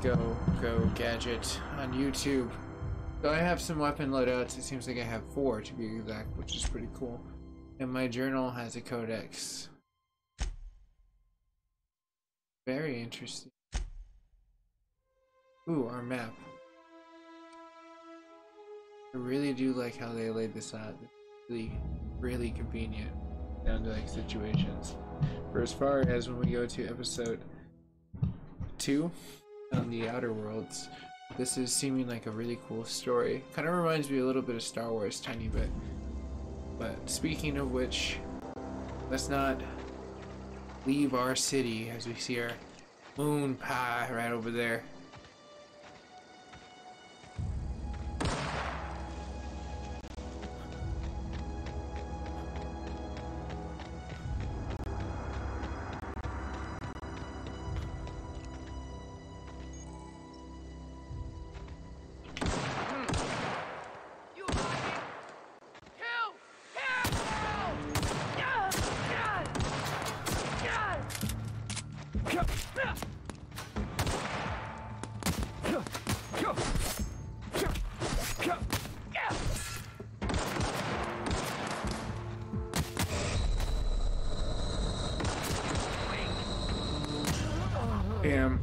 Go Gadget on YouTube. So I have some weapon loadouts. It seems like I have 4 to be exact, which is pretty cool. And my journal has a codex. Very interesting. Ooh, our map. I really do like how they laid this out. It's really convenient down to like situations. For as far as when we go to episode 2 on the Outer Worlds, this is seeming like a really cool story. Kind of reminds me a little bit of Star Wars, tiny bit. But speaking of which, let's not leave our city as we see our moon pie right over there. Damn.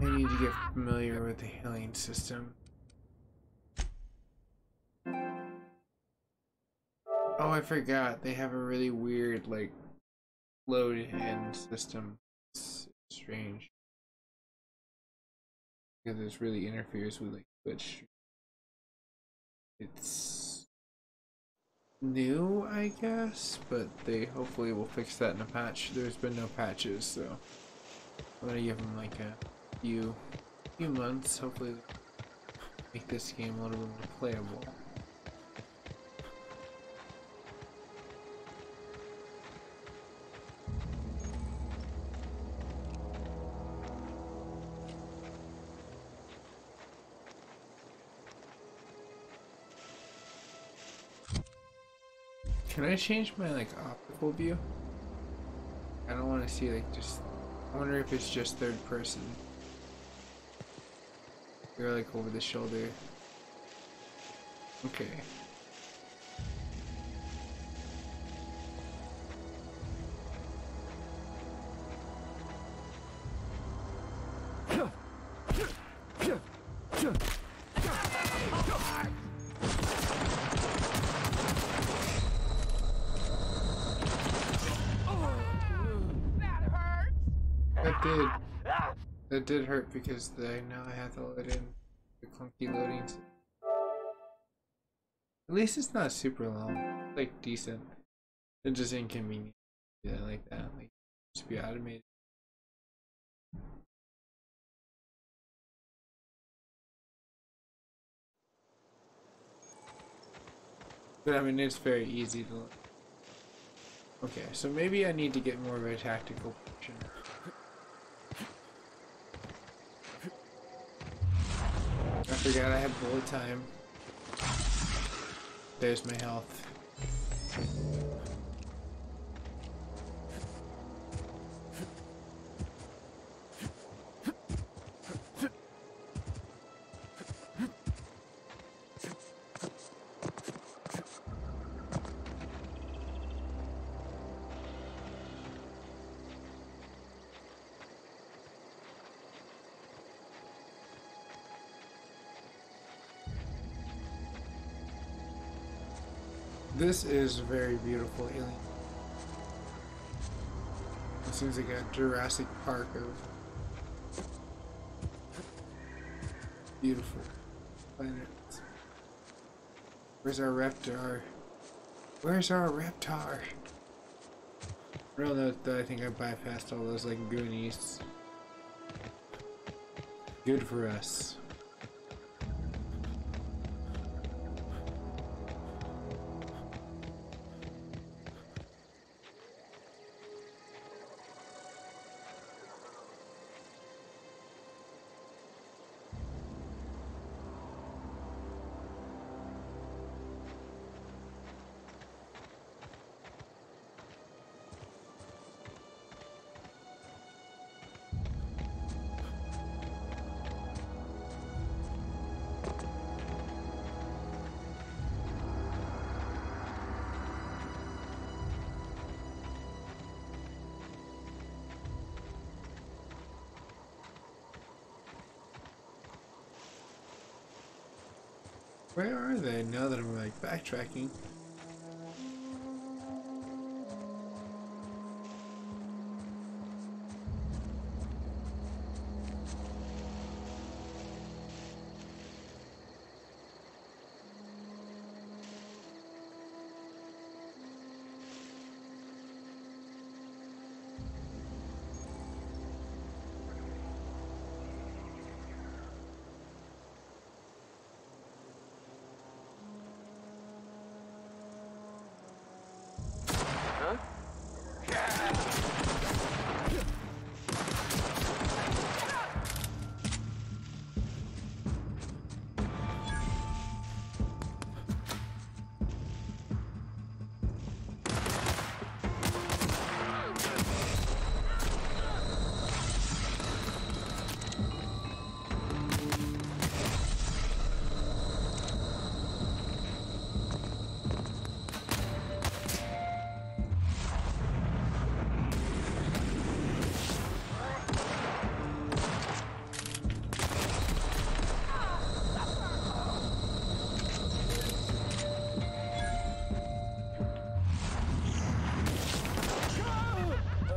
I need to get familiar with the healing system. Oh, I forgot. They have a really weird, like, load-in system. It's strange. Because this really interferes with, like, Twitch. It's new, I guess, but they hopefully will fix that in a patch. There's been no patches, so I'm gonna give them like a few months. Hopefully, make this game a little bit more playable. Can I change my like optical view? I don't want to see like just. I wonder if it's just third person. You're like over the shoulder. Okay. That did hurt because now I have to load in the clunky loadings. At least it's not super long. It's like decent. It's just inconvenient. Yeah, like that. Like just be automated. But I mean it's very easy to load. Okay, so maybe I need to get more of a tactical function. I forgot I have bullet time. There's my health. This is very beautiful alien. It seems like a Jurassic Park of beautiful planets. Where's our Reptar? Where's our Reptar? I don't know that I think I bypassed all those like Goonies. Good for us. Where are they now that I'm like backtracking?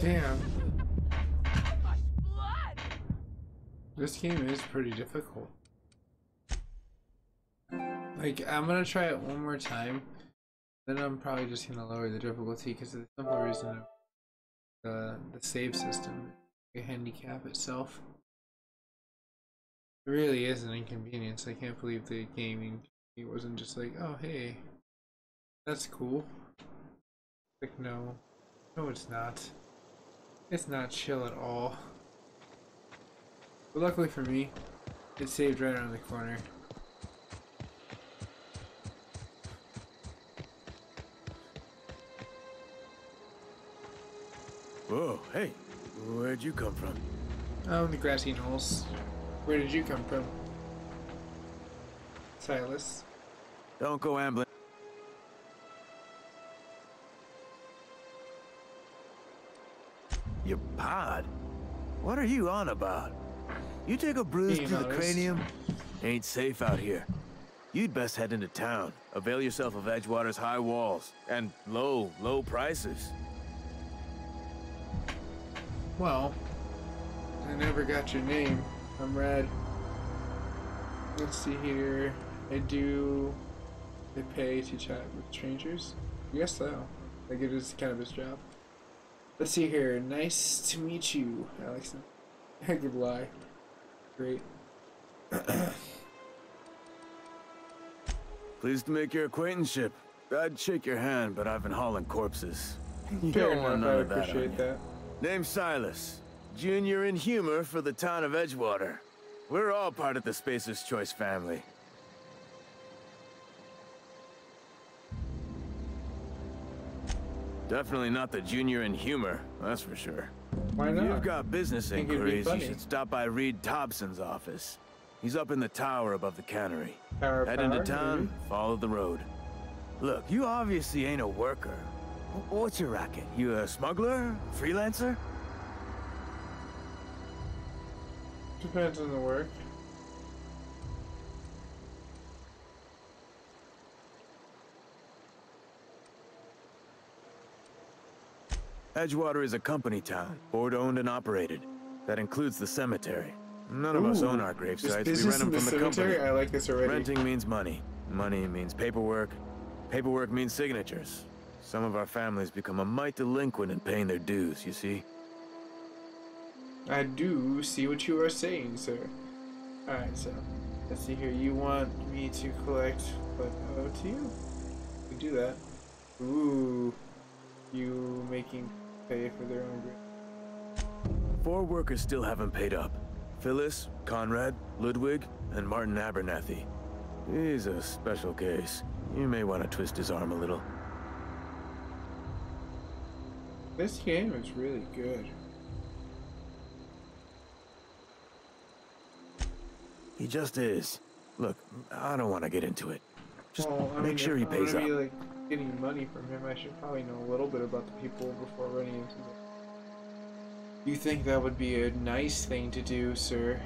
Damn. This game is pretty difficult. Like, I'm gonna try it one more time, then I'm probably just gonna lower the difficulty because of the simple reason of the save system, the handicap itself. It really is an inconvenience. I can't believe the gaming it wasn't just like, oh hey, that's cool. Like, no, it's not. It's not chill at all. But luckily for me, it saved right around the corner. Whoa, hey, where'd you come from? Oh, the grassy knolls. Where did you come from? Silas? Don't go ambling. Your pod? What are you on about? You take a bruise to the cranium? Ain't safe out here. You'd best head into town. Avail yourself of Edgewater's high walls and low prices. Well, I never got your name. I'm Red. Let's see here. They pay to chat with strangers? I guess so. Like, it is kind of his job. Let's see here. Nice to meet you, Alex. Good lie. Great. Pleased to make your acquaintanceship. I'd shake your hand, but I've been hauling corpses. You Fair don't want enough, none I of that on appreciate you. that. Name's Silas. Junior in humor for the town of Edgewater. We're all part of the Spacer's Choice family. Definitely not the junior in humor, that's for sure. Why not? If you've got business Think it'd be inquiries, you funny. should stop by Reed Thompson's office. He's up in the tower above the cannery. Head into Power, town, maybe? follow the road. Look, you obviously ain't a worker. What's your racket? You a smuggler? Freelancer? Depends on the work. Edgewater is a company town, board-owned and operated. That includes the cemetery. None of us own our grave This sites. We business rent them in from the cemetery? company. I like this already. Renting means money. Money means paperwork. Paperwork means signatures. Some of our families become a mite delinquent in paying their dues, you see? I do see what you are saying, sir. Alright, so let's see here. You want me to collect what I owe to you? We do that. Ooh. You making pay for their own grave. 4 workers still haven't paid up. Phyllis, Conrad, Ludwig, and Martin Abernathy. He's a special case. You may want to twist his arm a little. This game is really good. He just is. Look, I don't want to get into it. Just Well, I make mean, sure if he I'm pays gonna up. be, like, getting money from him, I should probably know a little bit about the people before running into them. You think that would be a nice thing to do, sir?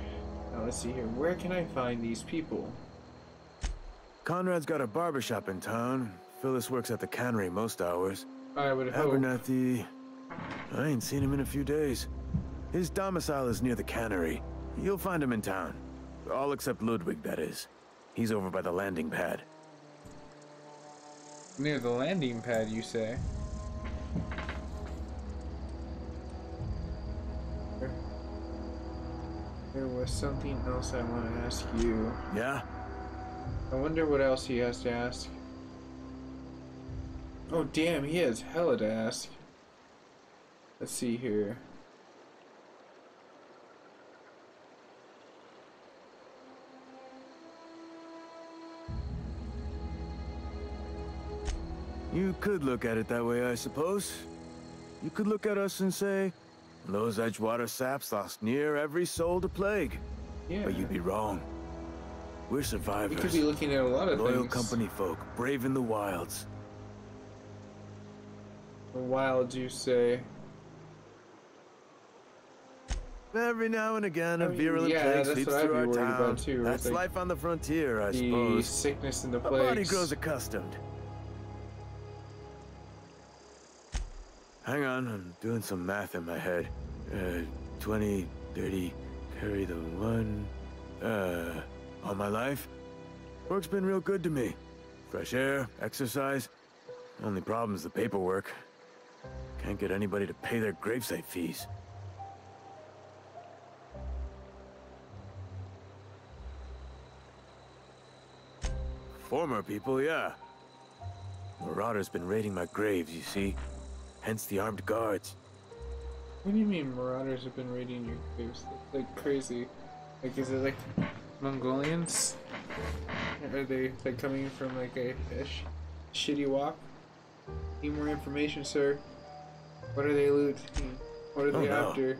Now let's see here. Where can I find these people? Conrad's got a barbershop in town. Phyllis works at the cannery most hours. I would hope. Abernathy, I ain't seen him in a few days. His domicile is near the cannery. You'll find him in town. All except Ludwig, that is. He's over by the landing pad. Near the landing pad, you say? There was something else I want to ask you. Yeah? I wonder what else he has to ask. Oh damn, he has hella to ask. Let's see here. You could look at it that way, I suppose. You could look at us and say, those Edgewater saps lost near every soul to plague. Yeah. But you'd be wrong. We're survivors. We could be looking at a lot of loyal things. company folk, brave in the wilds. The wilds, you say? Every now and again, a virulent yeah, plague that's sweeps what I'd through be our worried town. about too. That's like life on the frontier, I the suppose. sickness and the The plagues. body grows accustomed. Hang on, I'm doing some math in my head. 20, 30, carry the 1. All my life, work's been real good to me. Fresh air, exercise. Only problem's the paperwork. Can't get anybody to pay their gravesite fees. Former people, yeah. Marauders been raiding my graves, you see. Hence the armed guards. What do you mean marauders have been raiding your graves? Like crazy. Like, is it like Mongolians? Are they like coming from like a shitty walk? Need more information, sir. What are they looting? What are they after?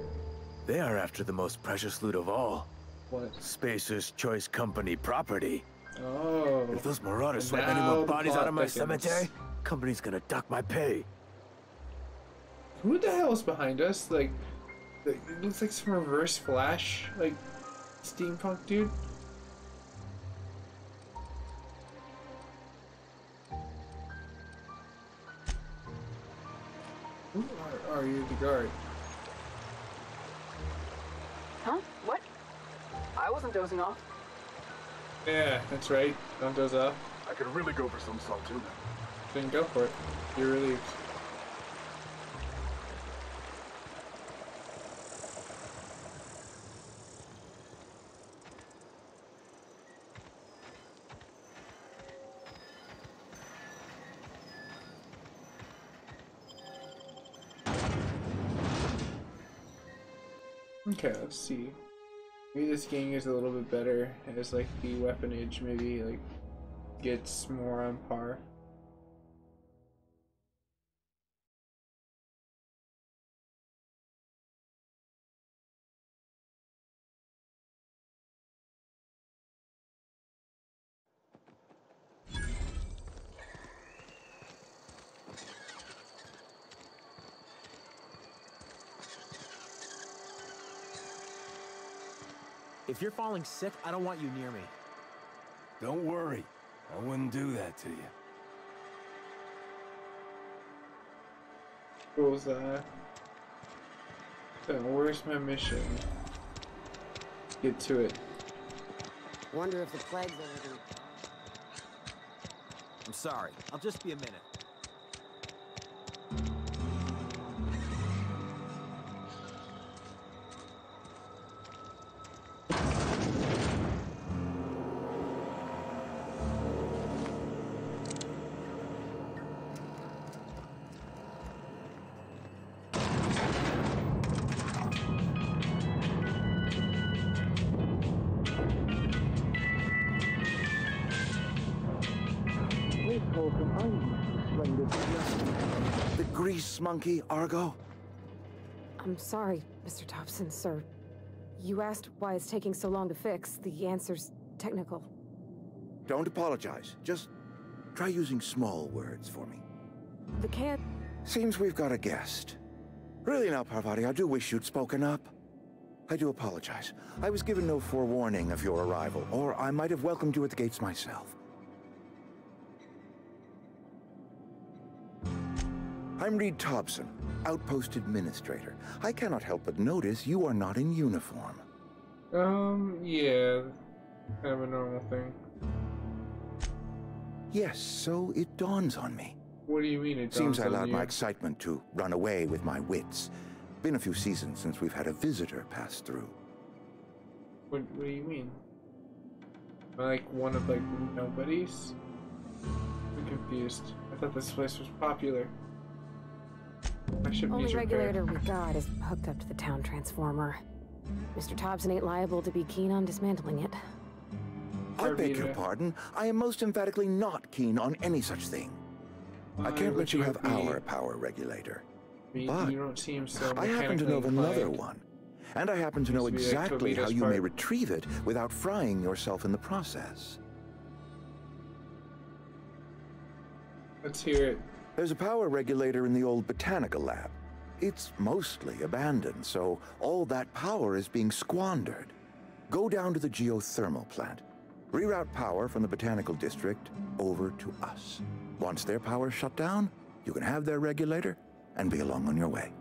They are after the most precious loot of all. What? Spacer's Choice Company property. Oh. If those marauders swipe Now any more the bodies plot out of my thickens. cemetery, company's gonna duck my pay. Who the hell is behind us? Like, it looks like some reverse flash, like, steampunk dude. Who are you, the guard? Huh? What? I wasn't dozing off. Yeah, that's right. Don't doze off. I could really go for some salt too. Then go for it. You're relieved. Okay, let's see. Maybe this game is a little bit better as like the weaponage maybe like gets more on par. If you're falling sick, I don't want you near me. Don't worry. I wouldn't do that to you. What was that? Where's my mission? Let's get to it. Wonder if the plague's everything. I'm sorry. I'll just be a minute. The grease monkey, Argo? I'm sorry, Mr. Thompson, sir. You asked why it's taking so long to fix. The answer's technical. Don't apologize. Just try using small words for me. The can... Seems we've got a guest. Really now, Parvati, I do wish you'd spoken up. I do apologize. I was given no forewarning of your arrival, or I might have welcomed you at the gates myself. I'm Reed Thompson, Outpost Administrator. I cannot help but notice you are not in uniform. Yeah. Kind of a normal thing. Yes, so it dawns on me. What do you mean it Seems dawns I on allowed you? my excitement to run away with my wits. Been a few seasons since we've had a visitor pass through. What do you mean? Am I like one of like nobodies? I'm confused. I thought this place was popular. My ship Only needs repair. regulator we got is hooked up to the town transformer. Mr. Thompson ain't liable to be keen on dismantling it. I beg your pardon. I am most emphatically not keen on any such thing. I can't let you have our power regulator. But you don't seem so I happen to know of mechanically another inclined. one. And I happen to know Seems to be like exactly how Tobito's you may part. retrieve it without frying yourself in the process. Let's hear it. There's a power regulator in the old botanical lab. It's mostly abandoned, so all that power is being squandered. Go down to the geothermal plant. Reroute power from the botanical district over to us. Once their power's shut down, you can have their regulator and be along on your way.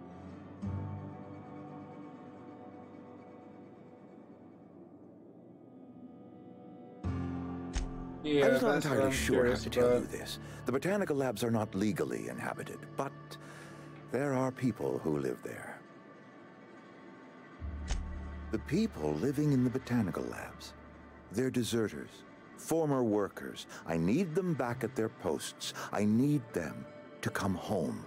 Yeah, I was not that's what entirely I'm sure how curious to tell you about. this. The botanical labs are not legally inhabited, but there are people who live there. The people living in the botanical labs, they're deserters, former workers. I need them back at their posts. I need them to come home.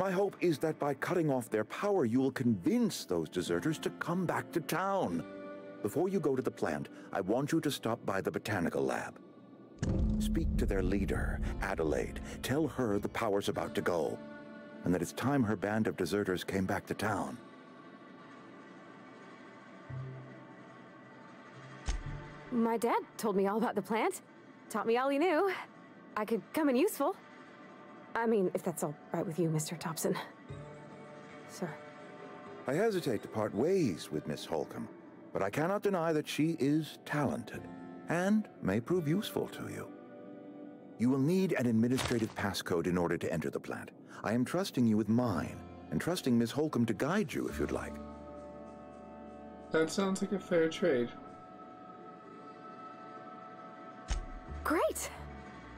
My hope is that by cutting off their power, you will convince those deserters to come back to town. Before you go to the plant, I want you to stop by the botanical lab. Speak to their leader, Adelaide. Tell her the power's about to go, and that it's time her band of deserters came back to town. My dad told me all about the plant. Taught me all he knew. I could come in useful. I mean, if that's all right with you, Mr. Thompson. Sir. I hesitate to part ways with Miss Holcomb, but I cannot deny that she is talented and may prove useful to you. You will need an administrative passcode in order to enter the plant. I am trusting you with mine, and trusting Miss Holcomb to guide you if you'd like. That sounds like a fair trade. Great!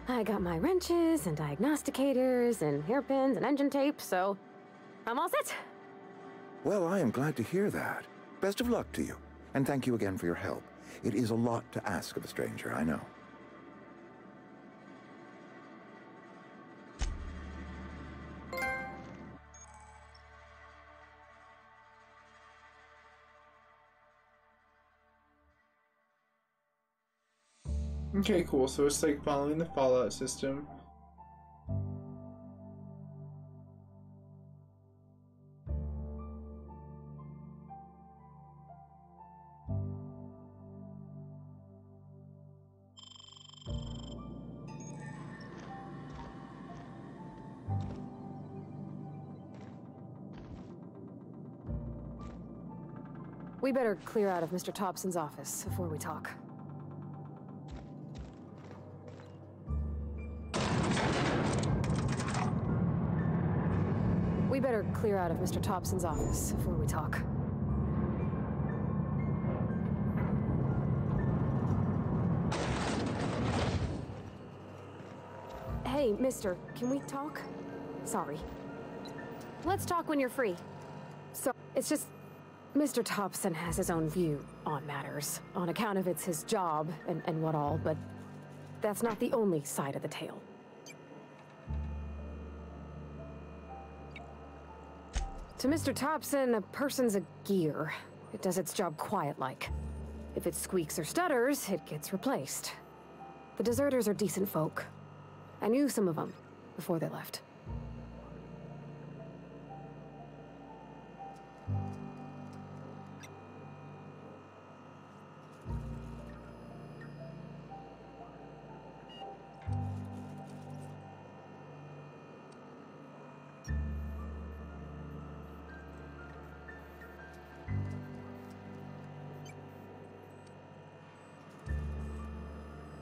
I got my wrenches and diagnosticators and hairpins and engine tape, so I'm all set. Well, I am glad to hear that. Best of luck to you, and thank you again for your help. It is a lot to ask of a stranger, I know. Okay, cool. So it's like following the Fallout system. We better clear out of Mr. Thompson's office before we talk. We better clear out of Mr. Thompson's office before we talk. Hey, mister, can we talk? Sorry. Let's talk when you're free. So, it's just... Mr. Thompson has his own view on matters, on account of it's his job and what all, but that's not the only side of the tale. To Mr. Thompson, a person's a gear. It does its job quiet-like. If it squeaks or stutters, it gets replaced. The deserters are decent folk. I knew some of them before they left.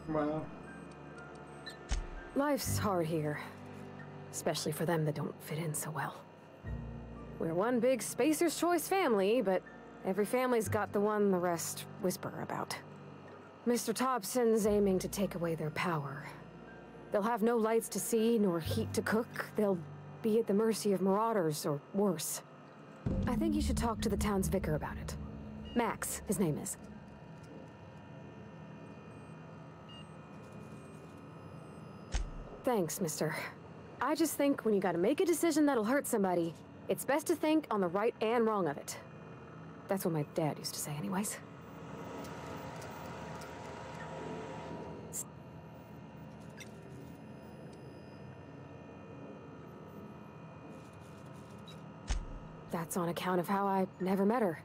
Wow. Life's hard here. especially for them that don't fit in so well. We're one big Spacer's Choice family, but every family's got the one the rest whisper about. Mr. Thompson's aiming to take away their power. They'll have no lights to see, nor heat to cook. They'll be at the mercy of marauders, or worse. I think you should talk to the town's vicar about it. Max, his name is. Thanks, mister. I just think when you gotta make a decision that'll hurt somebody, it's best to think on the right and wrong of it. That's what my dad used to say anyways. That's on account of how I never met her.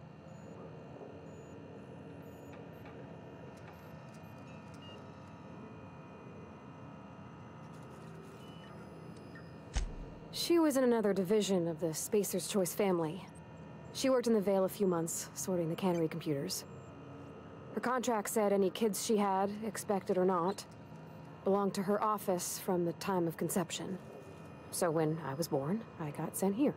She was in another division of the Spacer's Choice family. She worked in the Vale a few months, sorting the cannery computers. Her contract said any kids she had, expected or not, belonged to her office from the time of conception. So when I was born, I got sent here.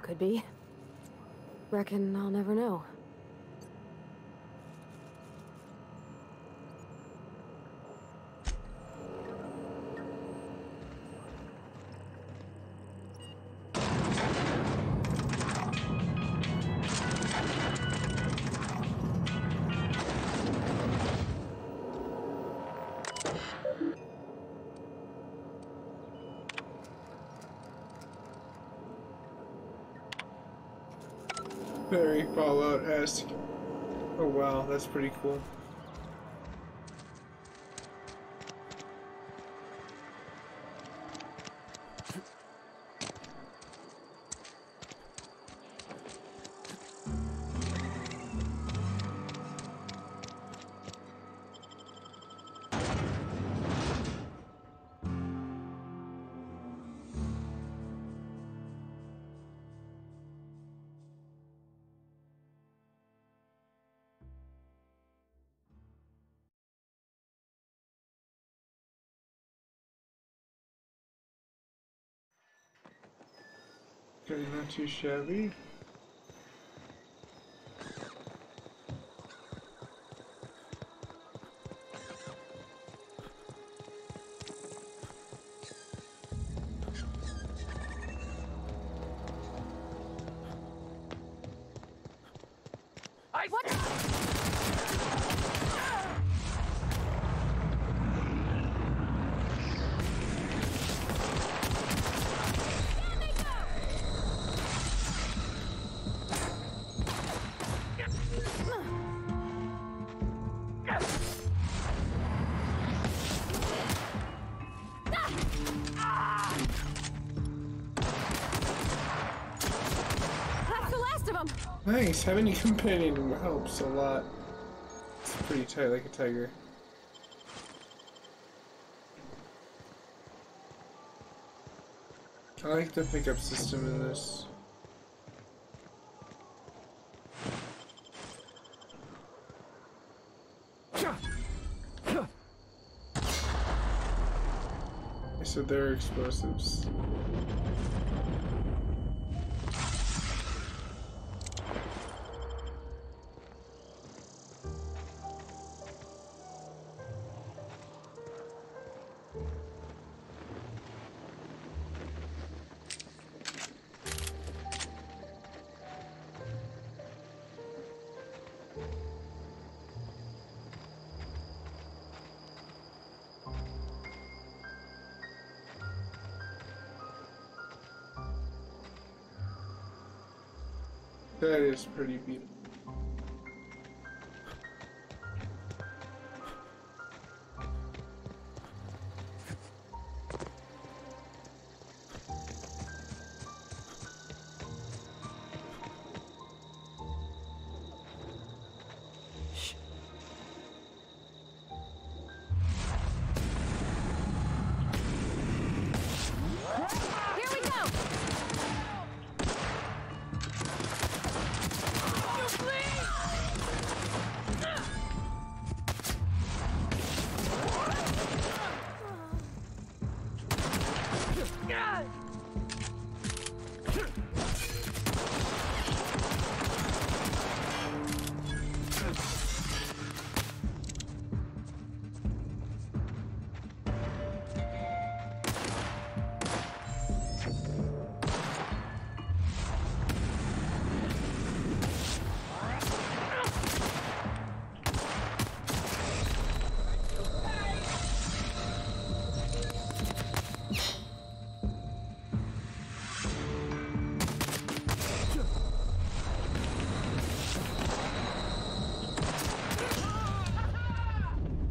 Could be. Reckon I'll never know. Very Fallout-esque. Oh wow, that's pretty cool. Okay, not too shabby. What? Nice, having a companion helps a lot. It's pretty tight like a tiger. I like the pickup system in this. So they're explosives. That is pretty beautiful.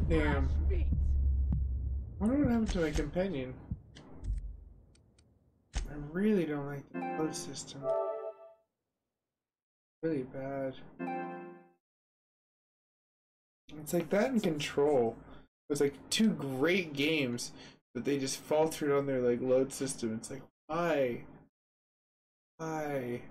Damn. I wonder what happened to my companion. I really don't like the load system. Really bad. It's like that and Control. It's like two great games, but they just faltered on their like load system. It's like, why? Why?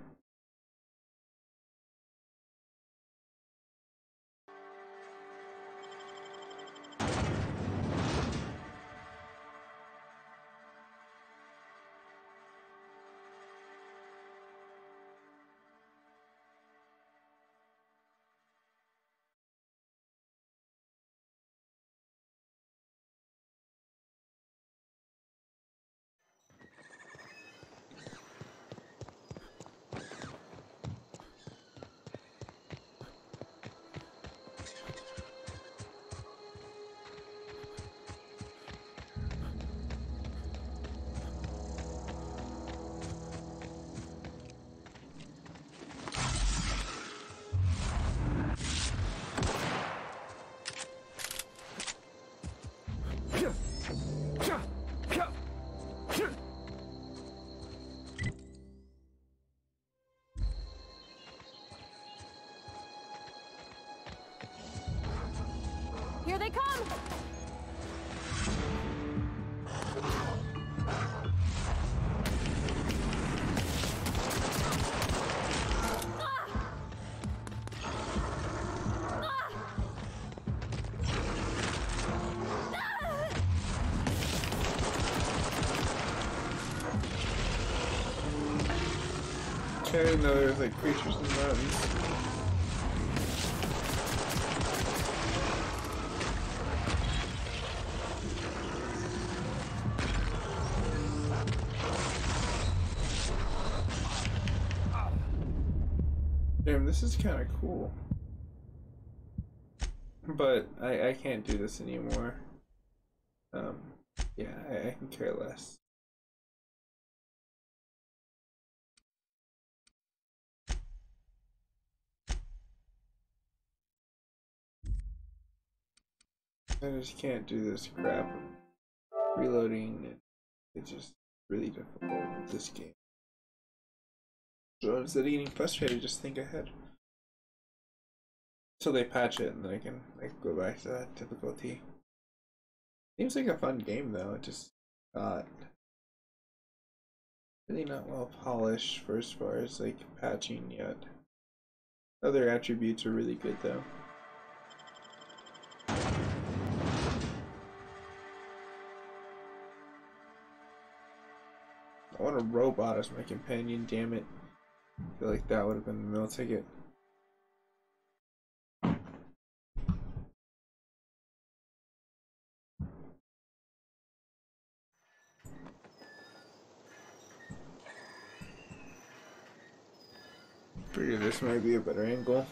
Here they come! I didn't know there was like creatures in the mountains. Damn, this is kind of cool. But I can't do this anymore. Yeah, I can care less. I just can't do this crap. Reloading, it's just really difficult with this game. So instead of getting frustrated, just think ahead. So they patch it and then I can like go back to that difficulty. Seems like a fun game though, it just not really not well polished for as far as like patching yet. Other attributes are really good though. I want a robot as my companion, damn it. I feel like that would have been the meal ticket. Figure this might be a better angle.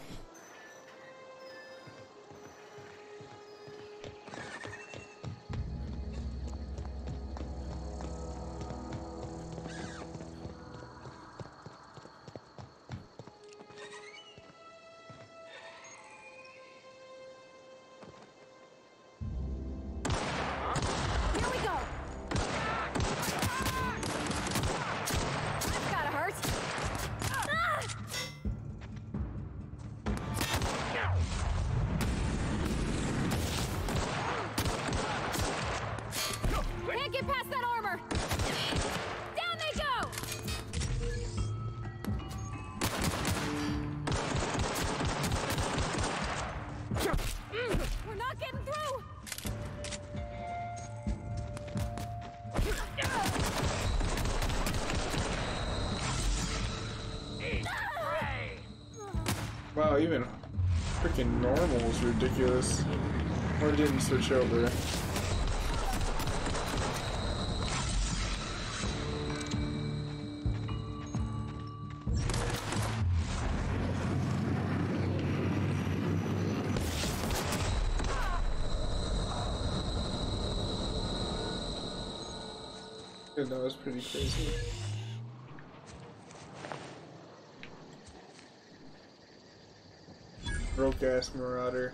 Wow, even freaking normal is ridiculous. Or didn't switch over. Yeah, that was pretty crazy. Broke ass Marauder.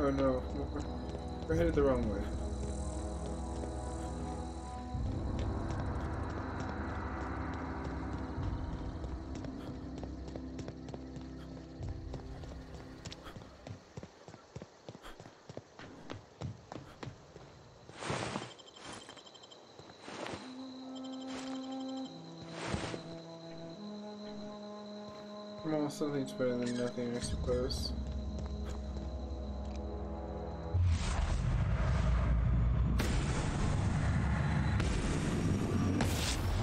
Oh no, we're headed the wrong way. Well, something's better than nothing, I suppose.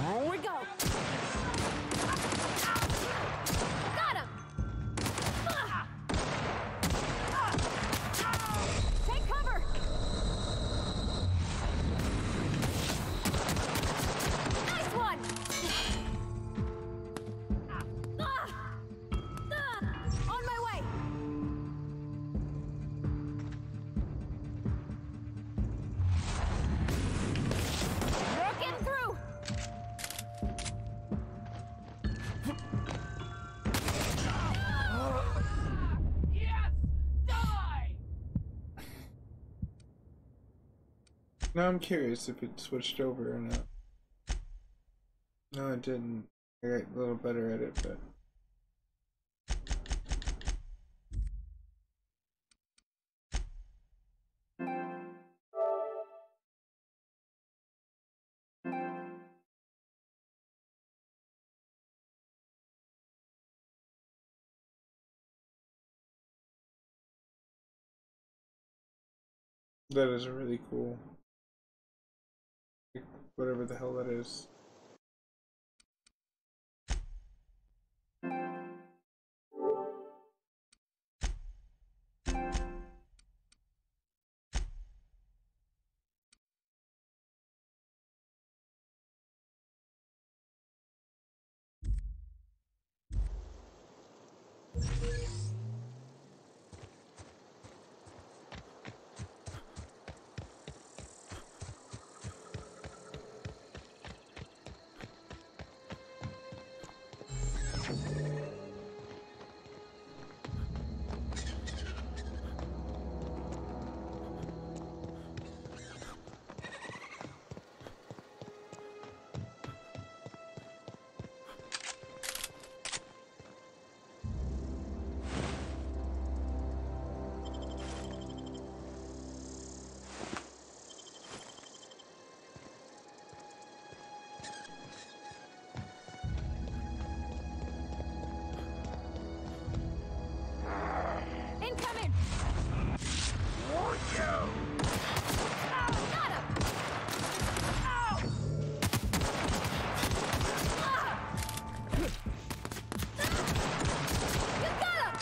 Here we go. Got him. Take cover. Nice one. On my way. You're getting through. Now I'm curious if it switched over or not. No, it didn't. I got a little better at it, but... That is really cool. Whatever the hell that is. Incoming. Got him. You got him.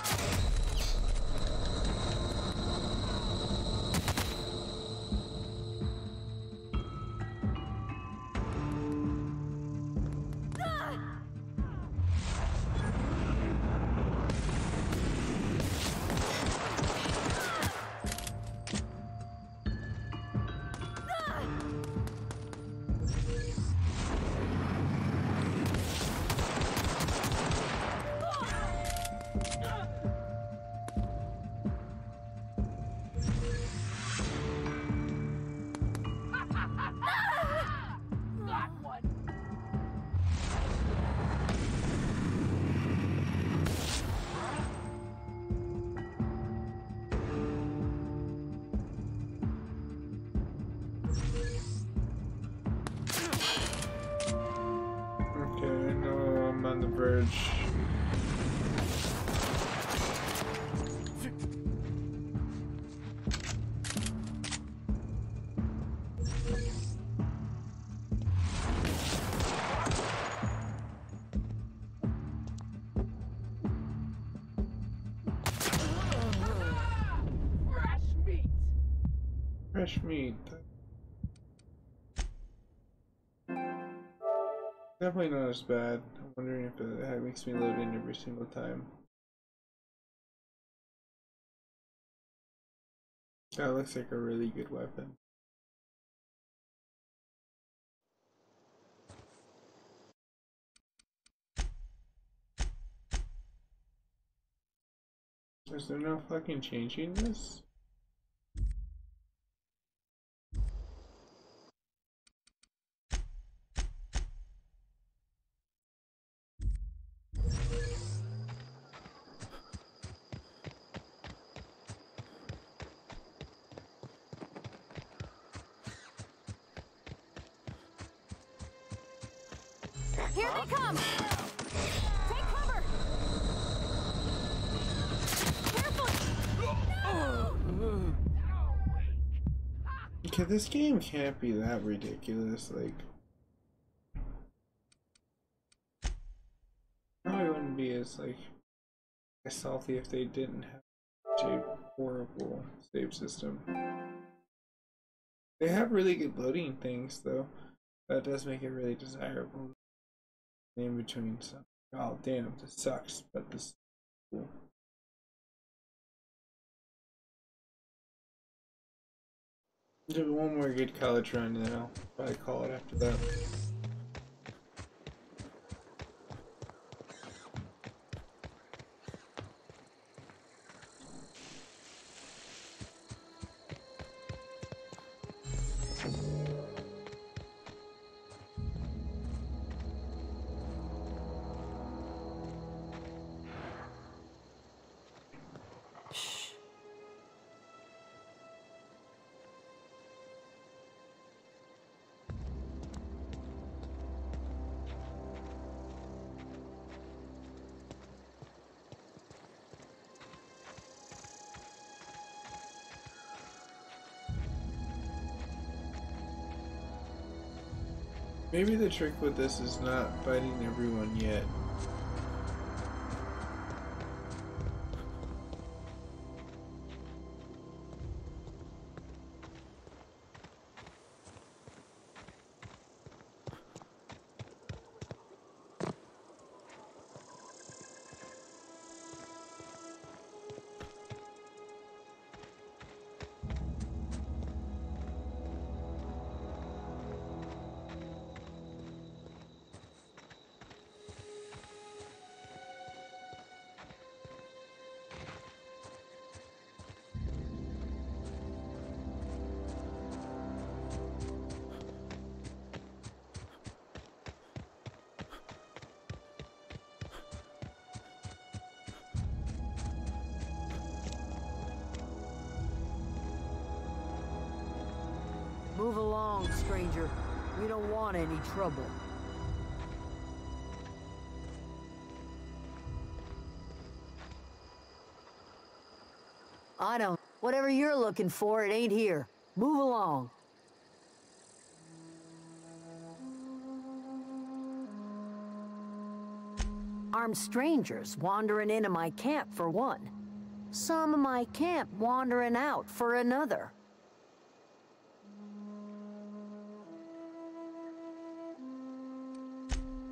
Okay, no, I'm on the verge. Fresh meat. Definitely not as bad. I'm wondering if it makes me load in every single time. That looks like a really good weapon. Is there no fucking changing this? Here they come! Take cover! Careful! No! Okay, this game can't be that ridiculous, like... Probably wouldn't be as, like, as salty if they didn't have such a horrible save system. They have really good loading things, though. That does make it really desirable. In between some. Oh, damn, this sucks, but this is cool. Do one more good college run, and then I'll probably call it after that. Maybe the trick with this is not biting everyone yet. Move along, stranger. We don't want any trouble. I don't. Whatever you're looking for, it ain't here. Move along. Armed strangers wandering into my camp for one. Some of my camp wandering out for another.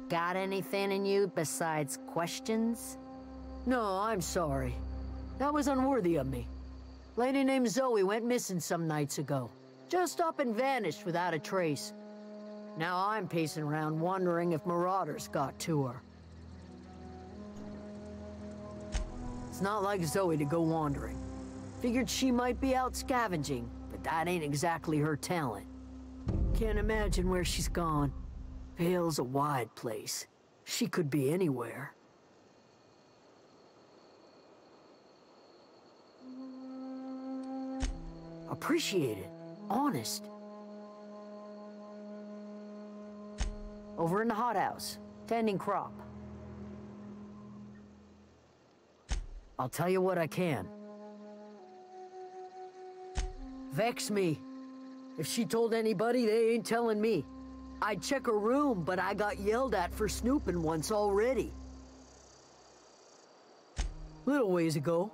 Got anything in you besides questions? No, I'm sorry. That was unworthy of me. Lady named Zoe went missing some nights ago. Just up and vanished without a trace. Now I'm pacing around wondering if marauders got to her. It's not like Zoe to go wandering. Figured she might be out scavenging, but that ain't exactly her talent. Can't imagine where she's gone. Vale's a wide place. She could be anywhere. Appreciate it. Honest. Over in the hothouse, tending crop. I'll tell you what I can. Vex me. If she told anybody, they ain't telling me. I'd check her room, but I got yelled at for snooping once already. Little ways ago.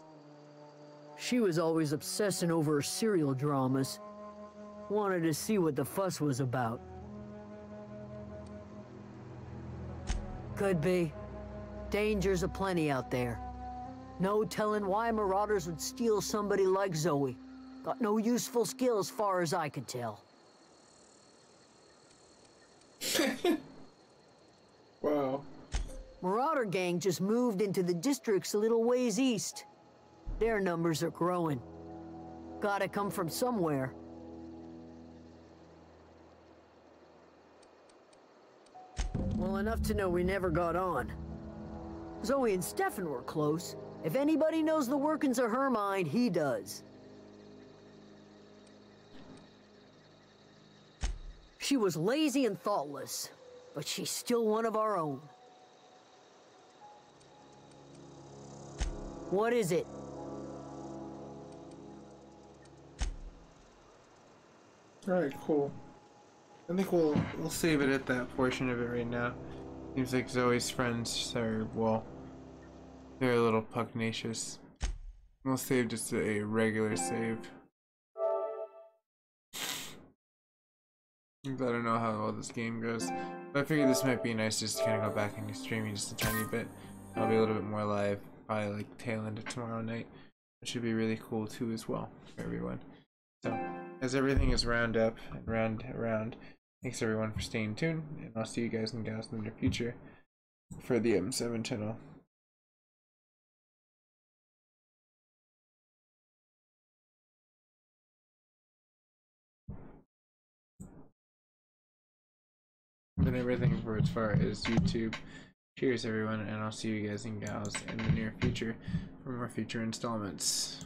She was always obsessing over her serial dramas. Wanted to see what the fuss was about. Could be. Dangers aplenty out there. No telling why marauders would steal somebody like Zoe. Got no useful skill as far as I could tell. Wow. Marauder gang just moved into the districts a little ways east. Their numbers are growing. Gotta come from somewhere. Well, enough to know we never got on. Zoe and Stefan were close. If anybody knows the workings of her mind, he does. She was lazy and thoughtless, but she's still one of our own. What is it? Alright, cool. I think we'll save it at that portion of it right now. Seems like Zoe's friends are, well, they're a little pugnacious. We'll save just a regular save. I don't know how well this game goes, but I figured this might be nice just to kind of go back and streaming just a tiny bit. I'll be a little bit more live, probably like tail end of tomorrow night. It should be really cool too as well for everyone. So, as everything is round up and round around, thanks everyone for staying tuned, and I'll see you guys and gals in the near future for the M7 channel. And everything for as far as YouTube. Cheers everyone, and I'll see you guys and gals in the near future for more future installments.